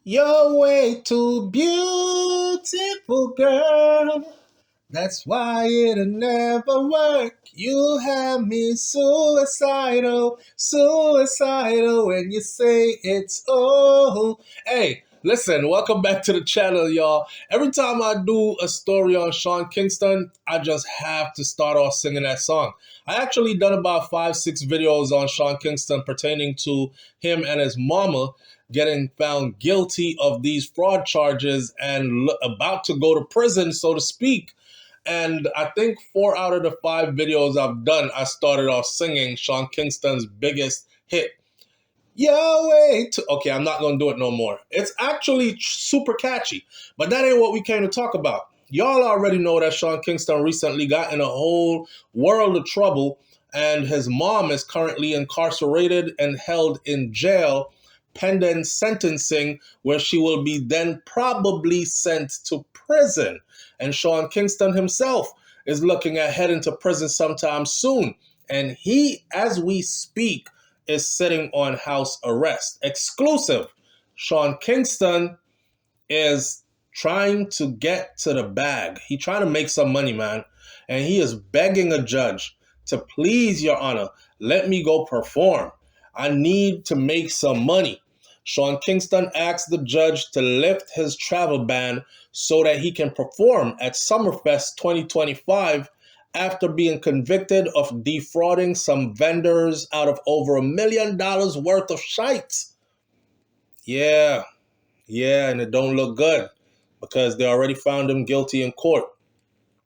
You're way too beautiful, girl. That's why it'll never work. You have me suicidal, suicidal when you say it's oh. Hey, listen, welcome back to the channel, y'all. Every time I do a story on Sean Kingston, I just have to start off singing that song. I actually done about 5, 6 videos on Sean Kingston pertaining to him and his mama getting found guilty of these fraud charges and about to go to prison, so to speak. And I think 4 out of the 5 videos I've done, I started off singing Sean Kingston's biggest hit. Yo, wait. Okay, I'm not going to do it no more. It's actually super catchy, but that ain't what we came to talk about. Y'all already know that Sean Kingston recently got in a whole world of trouble, and his mom is currently incarcerated and held in jail pending sentencing, where she will be then probably sent to prison. And Sean Kingston himself is looking at heading to prison sometime soon. And he, as we speak, is sitting on house arrest. Exclusive. Sean Kingston is trying to get to the bag. He trying to make some money, man. And he is begging a judge to please, Your Honor, let me go perform. I need to make some money. Sean Kingston asked the judge to lift his travel ban so that he can perform at Summerfest 2025 after being convicted of defrauding some vendors out of over $1 million worth of shites. Yeah, and it don't look good because they already found him guilty in court.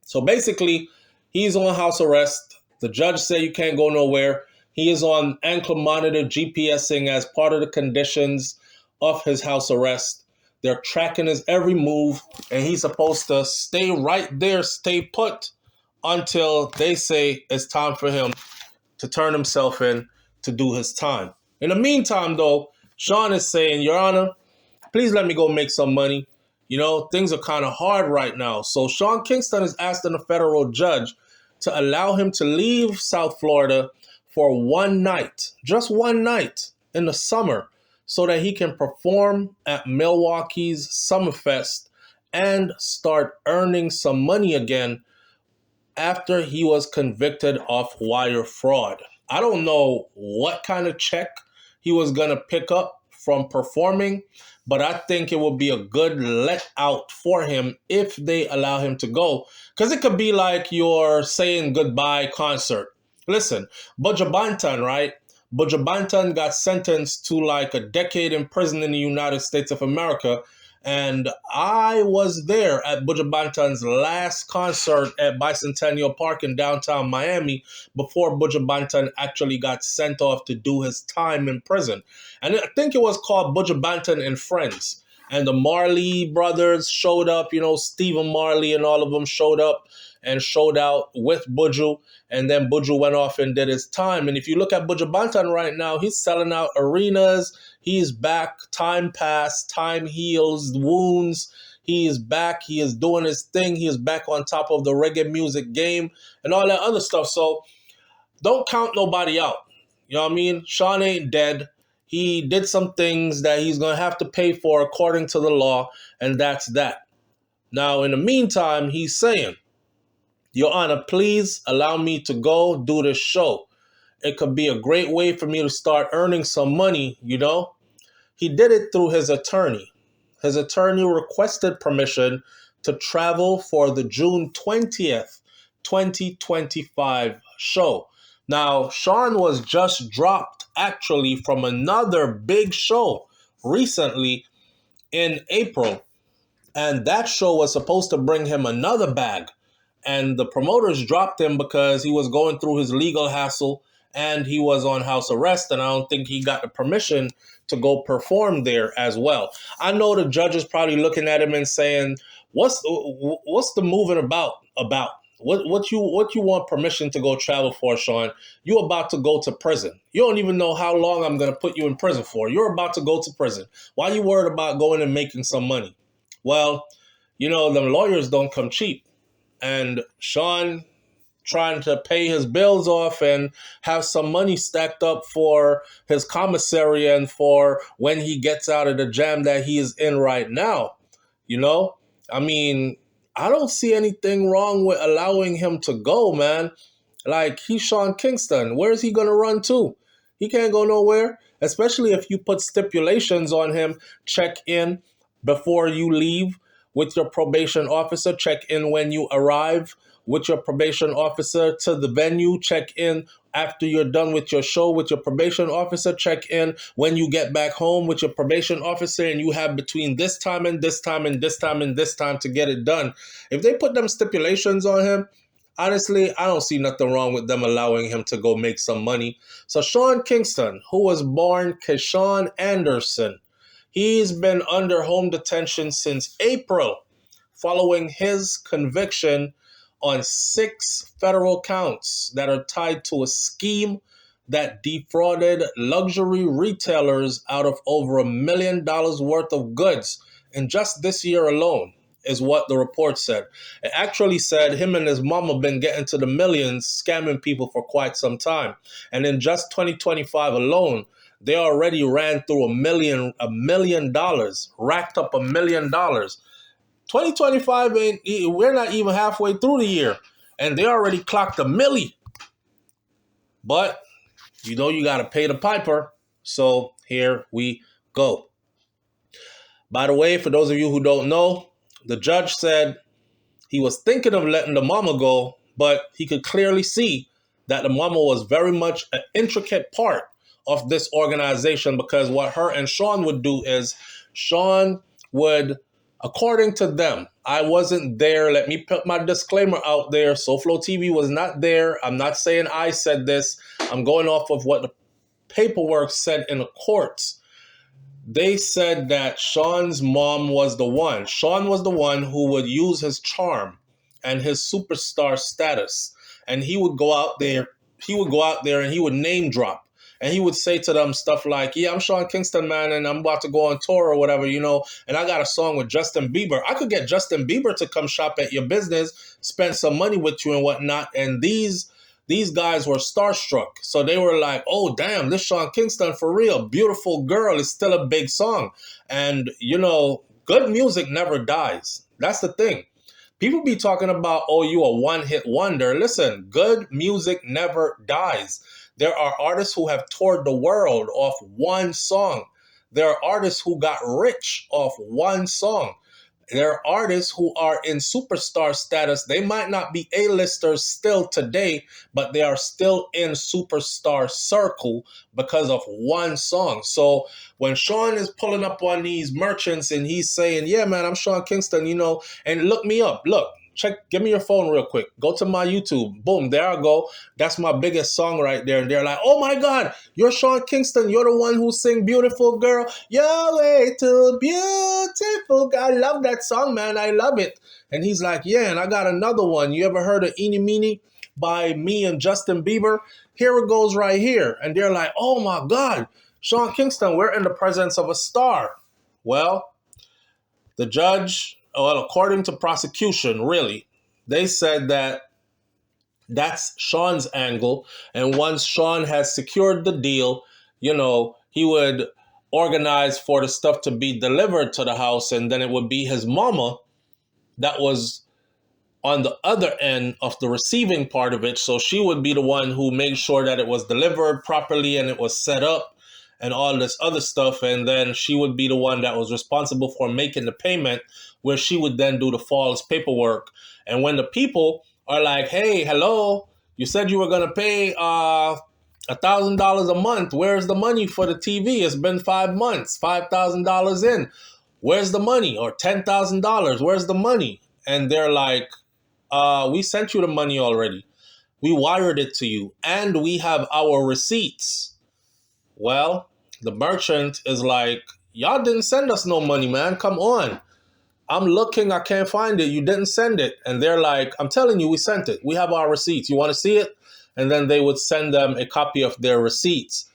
So basically, he's on house arrest. The judge said you can't go nowhere. He is on ankle monitor GPSing as part of the conditions of his house arrest. They're tracking his every move, and he's supposed to stay right there, stay put, until they say it's time for him to turn himself in to do his time. In the meantime, though, Sean is saying, Your Honor, please let me go make some money. You know, things are kind of hard right now. So Sean Kingston is asking a federal judge to allow him to leave South Florida for one night, just one night in the summer, so that he can perform at Milwaukee's Summerfest and start earning some money again after he was convicted of wire fraud. I don't know what kind of check he was going to pick up from performing, but I think it would be a good let out for him if they allow him to go. Because it could be like your saying goodbye concert. Listen, Buju Banton, right? Buju Banton got sentenced to like a decade in prison in the United States of America. And I was there at Buju Banton's last concert at Bicentennial Park in downtown Miami before Buju Banton actually got sent off to do his time in prison. And I think it was called Buju Banton and Friends. And the Marley brothers showed up, you know, Stephen Marley and all of them showed up and showed out with Buju. And then Buju went off and did his time. And if you look at Buju Banton right now, he's selling out arenas. He's back. Time passed. Time heals wounds. He is back. He is doing his thing. He is back on top of the reggae music game and all that other stuff. So don't count nobody out. You know what I mean? Sean ain't dead. He did some things that he's going to have to pay for according to the law, and that's that. Now, in the meantime, he's saying, Your Honor, please allow me to go do this show. It could be a great way for me to start earning some money, you know? He did it through his attorney. His attorney requested permission to travel for the June 20th, 2025 show. Now, Sean was just dropped actually from another big show recently in April. And that show was supposed to bring him another bag. And the promoters dropped him because he was going through his legal hassle and he was on house arrest. And I don't think he got the permission to go perform there as well. I know the judge is probably looking at him and saying, what's the moving about? What you want permission to go travel for, Sean? You're about to go to prison. You don't even know how long I'm going to put you in prison for. You're about to go to prison. Why are you worried about going and making some money? Well, you know, the lawyers don't come cheap. And Sean trying to pay his bills off and have some money stacked up for his commissary and for when he gets out of the jam that he is in right now. You know, I mean, I don't see anything wrong with allowing him to go, man. Like, he's Sean Kingston. Where is he going to run to? He can't go nowhere, especially if you put stipulations on him. Check in before you leave with your probation officer. Check in when you arrive with your probation officer to the venue. Check in after you're done with your show with your probation officer. Check in when you get back home with your probation officer, and you have between this time and this time and this time and this time to get it done. If they put them stipulations on him, honestly, I don't see nothing wrong with them allowing him to go make some money. So Sean Kingston, who was born Keshawn Anderson, he's been under home detention since April following his conviction on 6 federal counts that are tied to a scheme that defrauded luxury retailers out of over $1 million worth of goods in just this year alone, is what the report said. It actually said him and his mama been getting to the millions, scamming people for quite some time. And in just 2025 alone, they already ran through $1 million, racked up $1 million. 2025 we're not even halfway through the year, and they already clocked $1 million. But you know you got to pay the piper, so here we go. By the way, for those of you who don't know, the judge said he was thinking of letting the mama go, but he could clearly see that the mama was very much an intricate part of this organization, because what her and Sean would do is Sean would, according to them, I wasn't there. Let me put my disclaimer out there. SoFlo TV was not there. I'm not saying I said this. I'm going off of what the paperwork said in the courts. They said that Sean's mom was the one. Sean was the one who would use his charm and his superstar status. And he would go out there. And he would name drop. And he would say to them stuff like, yeah, I'm Sean Kingston, man, and I'm about to go on tour or whatever, you know, and I got a song with Justin Bieber. I could get Justin Bieber to come shop at your business, spend some money with you and whatnot. And these guys were starstruck. So they were like, oh, damn, this Sean Kingston for real. Beautiful Girl is still a big song. And, you know, good music never dies. That's the thing. People be talking about, oh, you a one-hit wonder. Listen, good music never dies. There are artists who have toured the world off one song. There are artists who got rich off one song. There are artists who are in superstar status. They might not be A-listers still today, but they are still in superstar circle because of one song. So when Sean is pulling up on these merchants and he's saying, yeah, man, I'm Sean Kingston, you know, and look me up. Look, give me your phone real quick. Go to my YouTube. Boom, there I go. That's my biggest song right there. And they're like, oh my God, you're Sean Kingston. You're the one who sing Beautiful Girl. You're way too beautiful. I love that song, man. I love it. And he's like, yeah, and I got another one. You ever heard of Eeny Meeny by me and Justin Bieber? Here it goes right here. And they're like, oh my God, Sean Kingston, we're in the presence of a star. Well, the judge, well, according to prosecution, really, they said that that's Sean's angle. And once Sean has secured the deal, you know, he would organize for the stuff to be delivered to the house. And then it would be his mama that was on the other end of the receiving part of it. So she would be the one who made sure that it was delivered properly and it was set up and all this other stuff. And then she would be the one that was responsible for making the payment, where she would then do the false paperwork. And when the people are like, hey, hello, you said you were going to pay $1,000 a month. Where's the money for the TV? It's been 5 months, $5,000 in. Where's the money? Or $10,000. Where's the money? And they're like, we sent you the money already. We wired it to you. And we have our receipts. Well, the merchant is like, y'all didn't send us no money, man. Come on. I'm looking. I can't find it. You didn't send it. And they're like, I'm telling you, we sent it. We have our receipts. You want to see it? And then they would send them a copy of their receipts.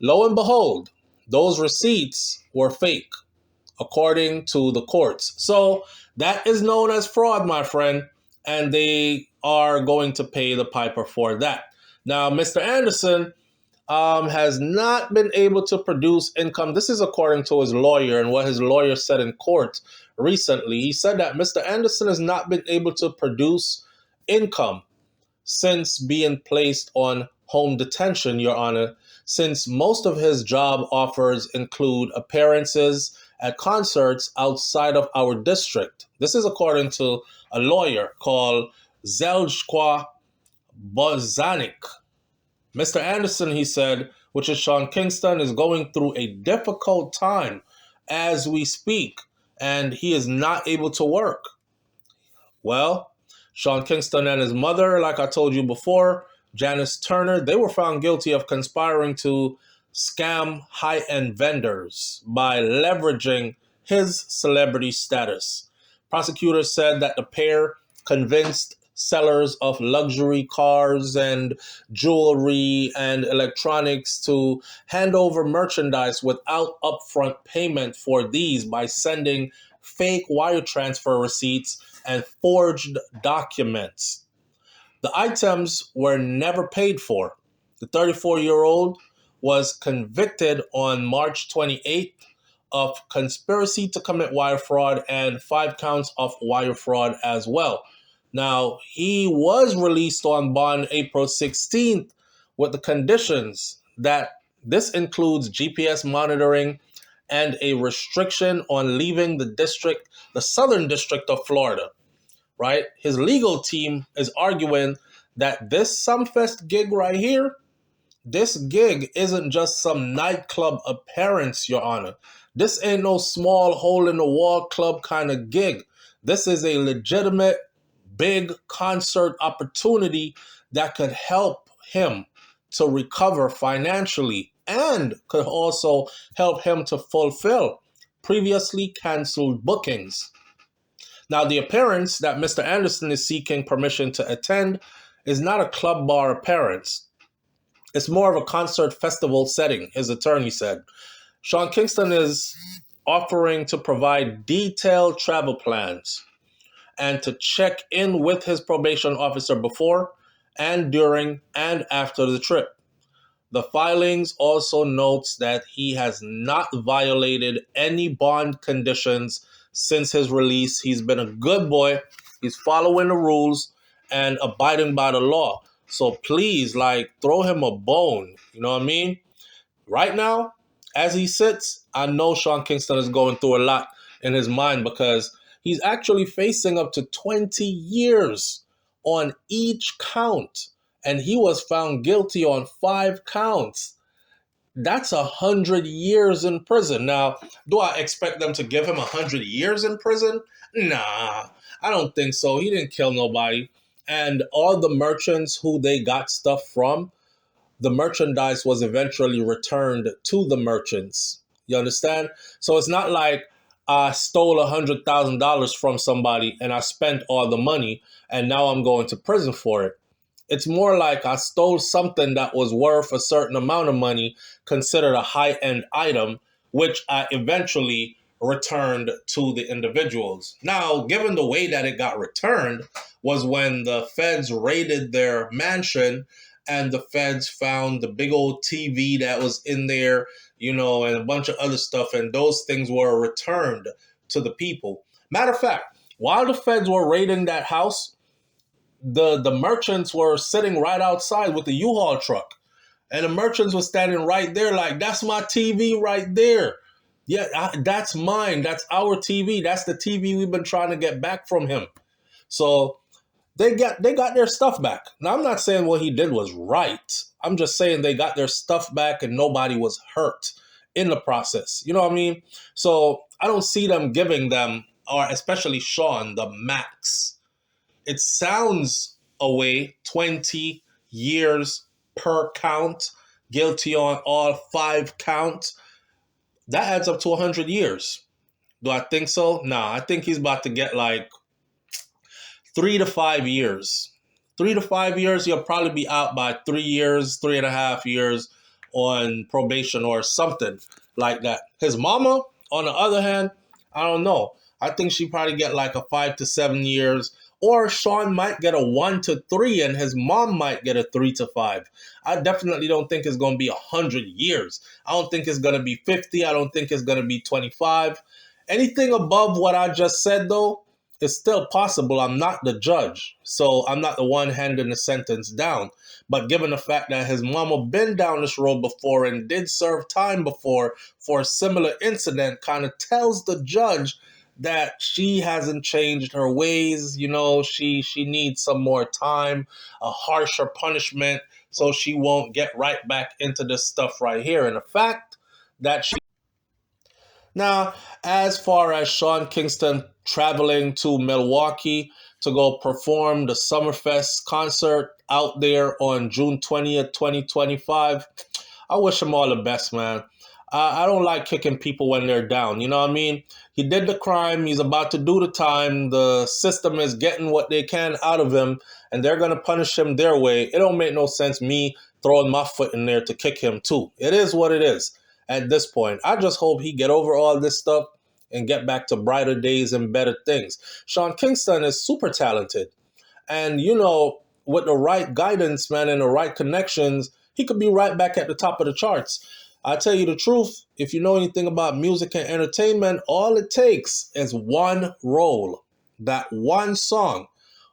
Lo and behold, those receipts were fake, according to the courts. So that is known as fraud, my friend. And they are going to pay the piper for that. Now, Mr. Anderson has not been able to produce income. This is according to his lawyer and what his lawyer said in court recently. He said that Mr. Anderson has not been able to produce income since being placed on home detention, Your Honor, since most of his job offers include appearances at concerts outside of our district. This is according to a lawyer called Zeljko Bozanik. Mr. Anderson, he said, which is Sean Kingston, is going through a difficult time as we speak, and he is not able to work. Well, Sean Kingston and his mother, like I told you before, Janice Turner, they were found guilty of conspiring to scam high-end vendors by leveraging his celebrity status. Prosecutors said that the pair convinced sellers of luxury cars and jewelry and electronics to hand over merchandise without upfront payment for these by sending fake wire transfer receipts and forged documents. The items were never paid for. The 34-year-old was convicted on March 28th of conspiracy to commit wire fraud and 5 counts of wire fraud as well. Now, he was released on bond April 16th with the conditions that this includes GPS monitoring and a restriction on leaving the Southern District of Florida, right? His legal team is arguing that this Sumfest gig right here, this gig isn't just some nightclub appearance, Your Honor. This ain't no small hole in the wall club kind of gig. This is a legitimate big concert opportunity that could help him to recover financially and could also help him to fulfill previously canceled bookings. Now, the appearance that Mr. Anderson is seeking permission to attend is not a club bar appearance. It's more of a concert festival setting, his attorney said. Sean Kingston is offering to provide detailed travel plans and to check in with his probation officer before and during and after the trip. The filings also notes that he has not violated any bond conditions since his release. He's been a good boy. He's following the rules and abiding by the law. So please, throw him a bone. You know what I mean? Right now, as he sits, I know Sean Kingston is going through a lot in his mind because he's actually facing up to 20 years on each count. And he was found guilty on 5 counts. That's 100 years in prison. Now, do I expect them to give him 100 years in prison? Nah, I don't think so. He didn't kill nobody. And all the merchants who they got stuff from, the merchandise was eventually returned to the merchants. You understand? So it's not like I stole $100,000 from somebody and I spent all the money and now I'm going to prison for it. It's more like I stole something that was worth a certain amount of money, considered a high-end item, which I eventually returned to the individuals. Now, given the way that it got returned was when the feds raided their mansion and the feds found the big old TV that was in there, and a bunch of other stuff, and those things were returned to the people. Matter of fact, while the feds were raiding that house, the merchants were sitting right outside with the U-Haul truck. And the merchants were standing right there like, that's my TV right there. Yeah, that's mine. That's our TV. That's the TV we've been trying to get back from him. So they got their stuff back. Now, I'm not saying what he did was right. I'm just saying they got their stuff back and nobody was hurt in the process. You know what I mean? So I don't see them giving them, or especially Sean, the max. It sounds away 20 years per count, guilty on all 5 counts. That adds up to 100 years. Do I think so? Nah, I think he's about to get 3 to 5 years. 3 to 5 years, he'll probably be out by 3 years, 3.5 years on probation or something like that. His mama, on the other hand, I don't know. I think she probably get like a 5 to 7 years, or Sean might get a 1 to 3, and his mom might get a 3 to 5. I definitely don't think it's going to be 100 years. I don't think it's going to be 50. I don't think it's going to be 25. Anything above what I just said, though, is still possible. I'm not the judge, so I'm not the one handing the sentence down. But given the fact that his mama been down this road before and did serve time before for a similar incident, kind of tells the judge that she hasn't changed her ways. You know, she needs some more time, a harsher punishment, so she won't get right back into this stuff right here. And the fact that she now, as far as Sean Kingston traveling to Milwaukee to go perform the Summerfest concert out there on June 20th, 2025, I wish him all the best, man. I don't like kicking people when they're down. You know what I mean? He did the crime. He's about to do the time. The system is getting what they can out of him, and they're going to punish him their way. It don't make no sense me throwing my foot in there to kick him too. It is what it is at this point. I just hope he get over all this stuff and get back to brighter days and better things. Sean Kingston is super talented. And, you know, with the right guidance, man, and the right connections, he could be right back at the top of the charts. I tell you the truth, if you know anything about music and entertainment, all it takes is one role, that one song,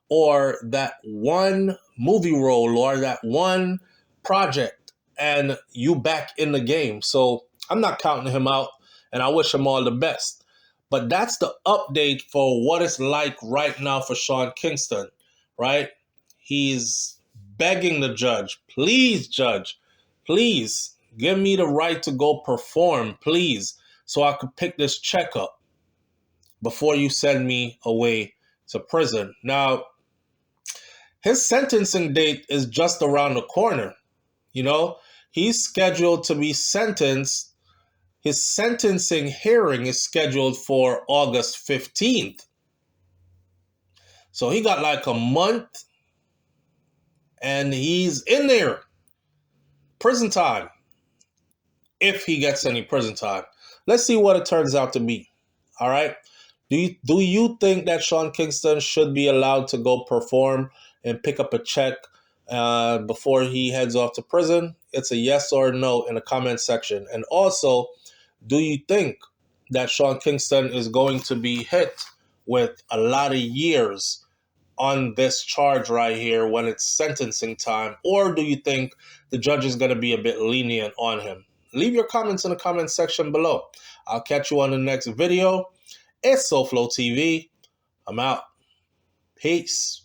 or that one movie role, or that one project, and you back in the game. So I'm not counting him out, and I wish him all the best. But that's the update for what it's like right now for Sean Kingston, right? He's begging the judge, please, judge, please give me the right to go perform, please, so I could pick this check up before you send me away to prison. Now, his sentencing date is just around the corner. You know, he's scheduled to be sentenced. His sentencing hearing is scheduled for August 15th. So he got like a month and he's in there. Prison time. If he gets any prison time. Let's see what it turns out to be. All right. Do you think that Sean Kingston should be allowed to go perform and pick up a check before he heads off to prison? It's a yes or no in the comment section. And also, do you think that Sean Kingston is going to be hit with a lot of years on this charge right here when it's sentencing time? Or do you think the judge is going to be a bit lenient on him? Leave your comments in the comment section below. I'll catch you on the next video. It's SoFlo TV. I'm out. Peace.